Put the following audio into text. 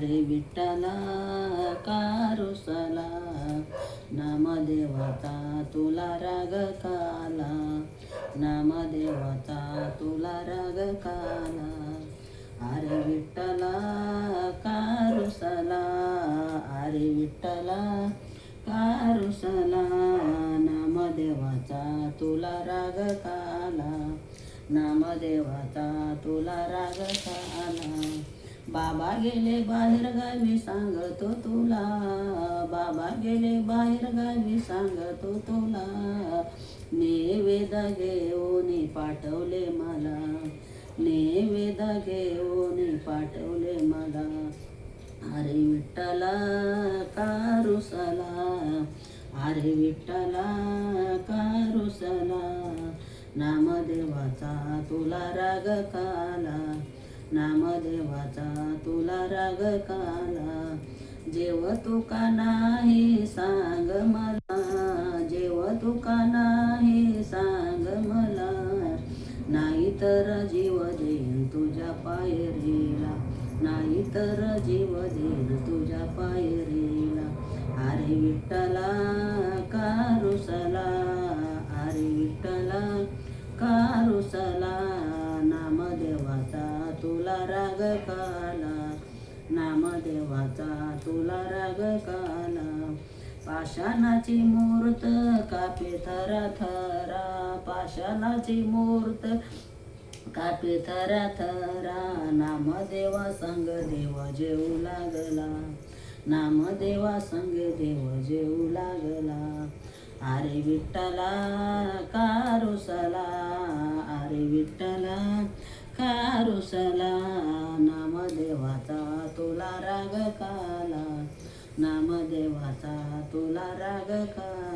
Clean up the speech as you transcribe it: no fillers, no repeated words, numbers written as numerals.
अरे विठ्ठला कारुसला, नामदेवाचा तुला राग काला, नामदेवाचा तुला राग काला. अरे विठ्ठला कारुसला, अरे विठ्ठला कारुसला, नामदेवाचा तुला राग काला, नामदेवाचा तुला राग काला. बाबा गेले बाहेर गावी सांगतो तुला, बाबा गेले बाहेर गावी सांगतो तुला, नैवेद्य घेऊन पाठवले मला, नैवेद्य घेऊन पाठवले मला. अरे विठ्ठला कारुसला, अरे विठ्ठला कारुसला, नामदेवाचा तुला राग काला, नामदेवाचा तुला राग काला. जेव तुका नाही सांग मला, जेव तुका नाही सांग मला, नाहीतर जीव देईन तुझ्या पायरीला, नाहीतर जीव देईन तुझ्या पायरीला. अरे विठ्ठला कारुसला, अरे विठ्ठला कारुसला, नामदेवाचा तुला राग काला, नामदेवाचा तुला राग काला. पाषाणाची मूर्त कापे थरा थरा, पाषाणाची मूर्त कापे थरा थरा, नामदेवा संग देव जेऊ लागला, नामदेवा संग देव जेऊ लागला. अरे विठ्ठला कारुसला, अरे विठ्ठला कारुसला, नामदेवाचा तुला राग काला, नामदेवाचा तुला राग काला.